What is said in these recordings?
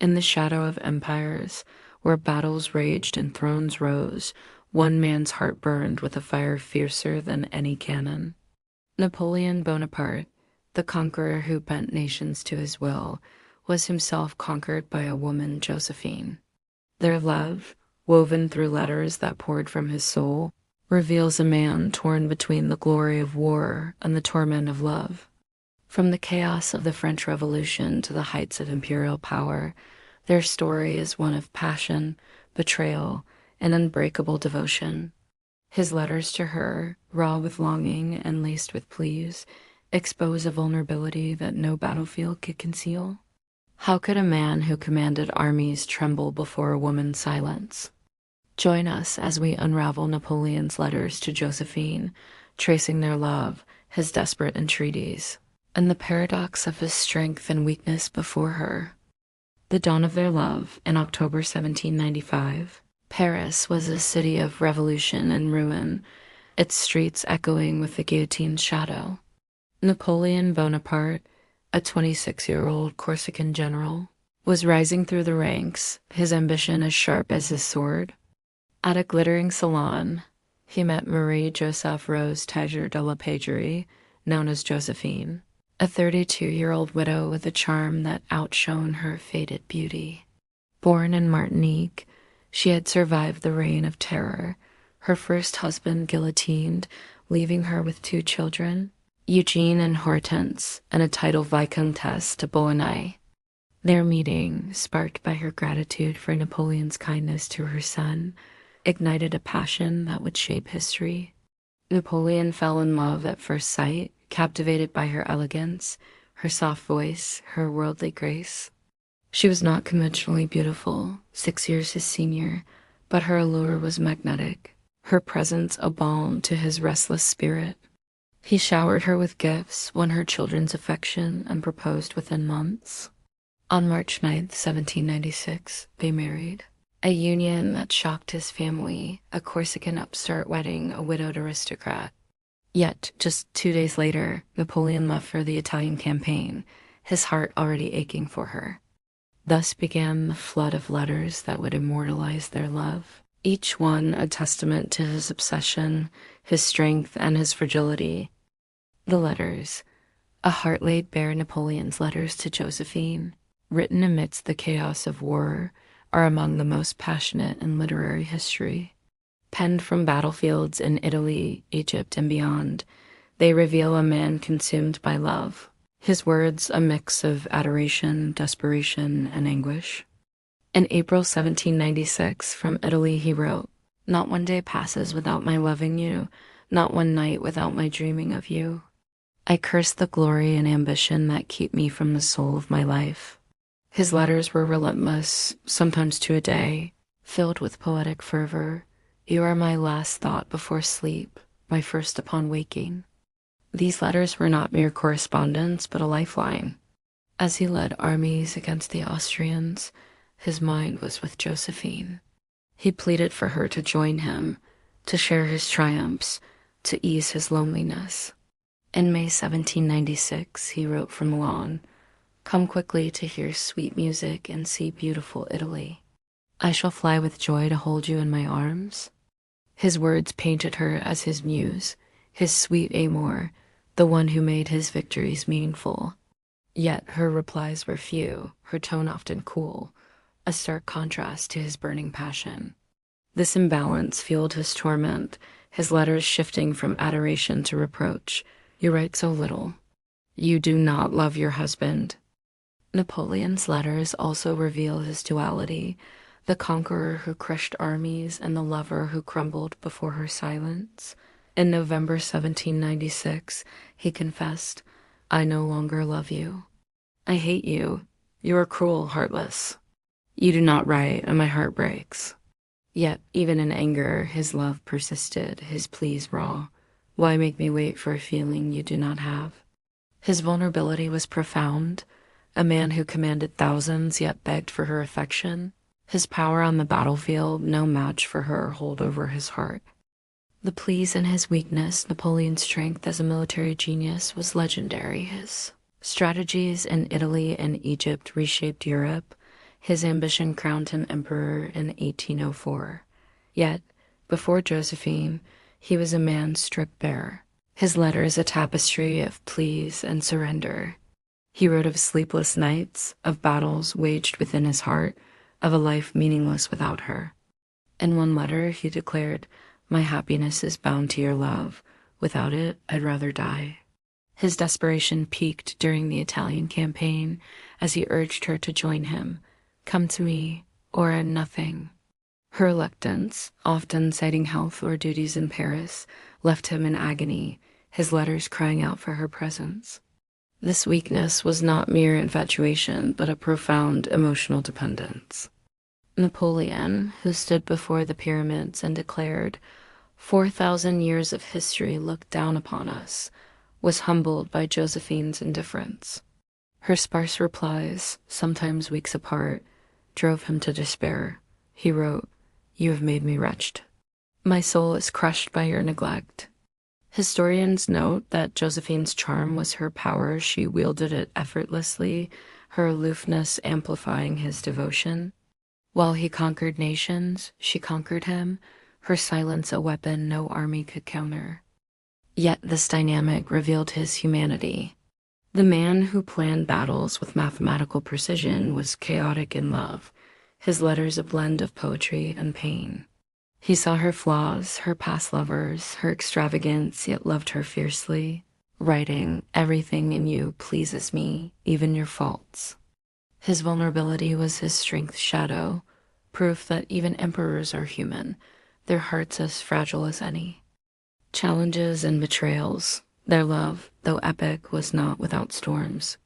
In the shadow of empires, where battles raged and thrones rose, one man's heart burned with a fire fiercer than any cannon. Napoleon Bonaparte, the conqueror who bent nations to his will, was himself conquered by a woman, Josephine. Their love, woven through letters that poured from his soul, reveals a man torn between the glory of war and the torment of love. From the chaos of the French Revolution to the heights of imperial power, their story is one of passion, betrayal, and unbreakable devotion. His letters to her, raw with longing and laced with pleas, expose a vulnerability that no battlefield could conceal. How could a man who commanded armies tremble before a woman's silence? Join us as we unravel Napoleon's letters to Josephine, tracing their love, his desperate entreaties, and the paradox of his strength and weakness before her. The dawn of their love, in October 1795, Paris was a city of revolution and ruin, its streets echoing with the guillotine's shadow. Napoleon Bonaparte, a 26-year-old Corsican general, was rising through the ranks, his ambition as sharp as his sword. At a glittering salon, he met Marie-Joseph Rose Tiger de la Pagerie, known as Josephine, a 32-year-old widow with a charm that outshone her faded beauty. Born in Martinique, she had survived the reign of terror, her first husband guillotined, leaving her with two children, Eugene and Hortense, and a title Viscountess de Beauharnais. Their meeting, sparked by her gratitude for Napoleon's kindness to her son, ignited a passion that would shape history. Napoleon fell in love at first sight, captivated by her elegance, her soft voice, her worldly grace. She was not conventionally beautiful, 6 years his senior, but her allure was magnetic, her presence a balm to his restless spirit. He showered her with gifts, won her children's affection, and proposed within months. On March 9th, 1796, they married. A union that shocked his family, a Corsican upstart wedding a widowed aristocrat. Yet, just 2 days later, Napoleon left for the Italian campaign, his heart already aching for her. Thus began the flood of letters that would immortalize their love, each one a testament to his obsession, his strength, and his fragility. The letters, a heart laid bare Napoleon's letters to Josephine, written amidst the chaos of war, are among the most passionate in literary history. Penned from battlefields in Italy, Egypt, and beyond, they reveal a man consumed by love, his words a mix of adoration, desperation, and anguish. In April 1796, from Italy he wrote, "Not one day passes without my loving you, not one night without my dreaming of you. I curse the glory and ambition that keep me from the soul of my life." His letters were relentless, sometimes 2 a day, filled with poetic fervor. "You are my last thought before sleep, my first upon waking." These letters were not mere correspondence, but a lifeline. As he led armies against the Austrians, his mind was with Josephine. He pleaded for her to join him, to share his triumphs, to ease his loneliness. In May 1796, he wrote from Milan, "Come quickly to hear sweet music and see beautiful Italy. I shall fly with joy to hold you in my arms." His words painted her as his muse, his sweet amour, the one who made his victories meaningful. Yet her replies were few, her tone often cool, a stark contrast to his burning passion. This imbalance fueled his torment, his letters shifting from adoration to reproach. "You write so little. You do not love your husband." Napoleon's letters also reveal his duality, the conqueror who crushed armies and the lover who crumbled before her silence. In November 1796, he confessed, "I no longer love you. I hate you. You are cruel, heartless. You do not write, and my heart breaks." Yet, even in anger, his love persisted, his pleas raw. "Why make me wait for a feeling you do not have?" His vulnerability was profound. A man who commanded thousands yet begged for her affection. His power on the battlefield no match for her hold over his heart. The pleas in his weakness, Napoleon's strength as a military genius, was legendary. His strategies in Italy and Egypt reshaped Europe. His ambition crowned him emperor in 1804. Yet, before Josephine, he was a man stripped bare. His letters a tapestry of pleas and surrender. He wrote of sleepless nights, of battles waged within his heart, of a life meaningless without her. In one letter, he declared, "My happiness is bound to your love. Without it, I'd rather die." His desperation peaked during the Italian campaign as he urged her to join him. "Come to me, or nothing." Her reluctance, often citing health or duties in Paris, left him in agony, his letters crying out for her presence. This weakness was not mere infatuation, but a profound emotional dependence. Napoleon, who stood before the pyramids and declared, 4,000 years of history look down upon us," was humbled by Josephine's indifference. Her sparse replies, sometimes weeks apart, drove him to despair. He wrote, "You have made me wretched. My soul is crushed by your neglect." Historians note that Josephine's charm was her power. She wielded it effortlessly, her aloofness amplifying his devotion. While he conquered nations, she conquered him, her silence a weapon no army could counter. Yet this dynamic revealed his humanity. The man who planned battles with mathematical precision was chaotic in love, his letters a blend of poetry and pain. He saw her flaws, her past lovers, her extravagance, yet loved her fiercely, writing, "Everything in you pleases me, even your faults." His vulnerability was his strength's shadow, proof that even emperors are human, their hearts as fragile as any. Challenges and betrayals, their love, though epic, was not without storms.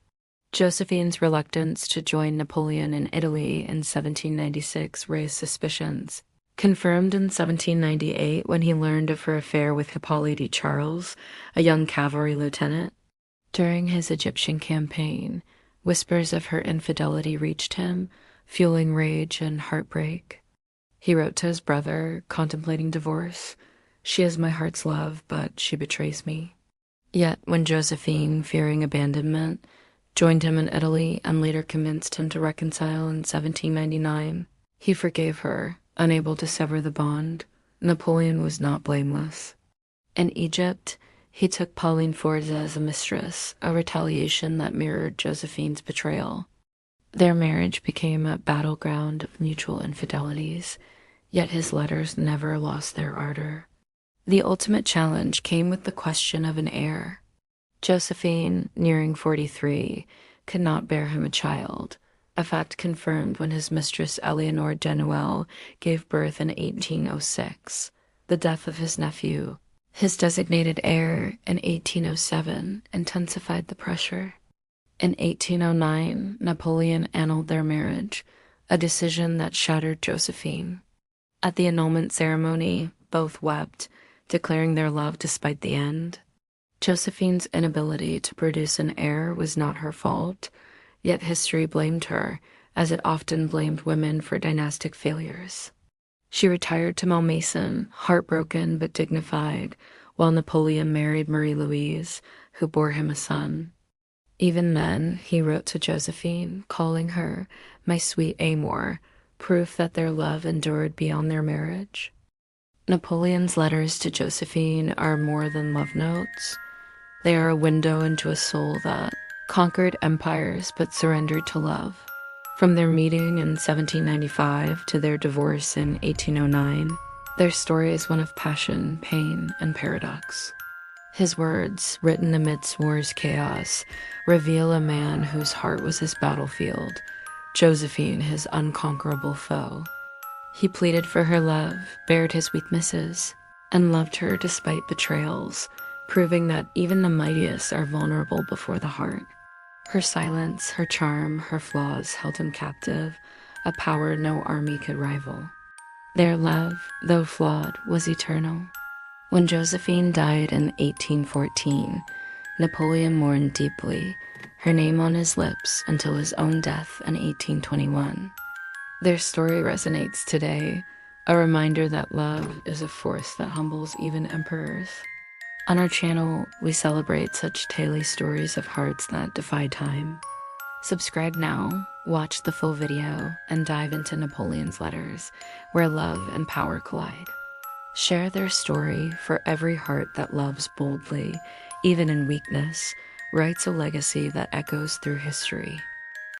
Josephine's reluctance to join Napoleon in Italy in 1796 raised suspicions. Confirmed in 1798 when he learned of her affair with Hippolyte Charles, a young cavalry lieutenant. During his Egyptian campaign, whispers of her infidelity reached him, fueling rage and heartbreak. He wrote to his brother, contemplating divorce, "She is my heart's love, but she betrays me." Yet when Josephine, fearing abandonment, joined him in Italy and later convinced him to reconcile in 1799, he forgave her, unable to sever the bond. Napoleon was not blameless. In Egypt, he took Pauline Forza as a mistress, a retaliation that mirrored Josephine's betrayal. Their marriage became a battleground of mutual infidelities, yet his letters never lost their ardor. The ultimate challenge came with the question of an heir. Josephine, nearing 43, could not bear him a child, a fact confirmed when his mistress Eleanor de Noailles gave birth in 1806, the death of his nephew. His designated heir in 1807 intensified the pressure. In 1809, Napoleon annulled their marriage, a decision that shattered Josephine. At the annulment ceremony, both wept, declaring their love despite the end. Josephine's inability to produce an heir was not her fault, yet history blamed her, as it often blamed women for dynastic failures. She retired to Malmaison, heartbroken but dignified, while Napoleon married Marie-Louise, who bore him a son. Even then, he wrote to Josephine, calling her "my sweet amour," proof that their love endured beyond their marriage. Napoleon's letters to Josephine are more than love notes. They are a window into a soul that conquered empires but surrendered to love. From their meeting in 1795 to their divorce in 1809, their story is one of passion, pain, and paradox. His words, written amidst war's chaos, reveal a man whose heart was his battlefield, Josephine his unconquerable foe. He pleaded for her love, bared his weaknesses, and loved her despite betrayals, proving that even the mightiest are vulnerable before the heart. Her silence, her charm, her flaws held him captive, a power no army could rival. Their love, though flawed, was eternal. When Josephine died in 1814, Napoleon mourned deeply, her name on his lips until his own death in 1821. Their story resonates today, a reminder that love is a force that humbles even emperors. On our channel, we celebrate such tale stories of hearts that defy time. Subscribe now Watch the full video and dive into Napoleon's letters, where love and power collide. Share their story, for every heart that loves boldly, even in weakness, writes a legacy that echoes through history.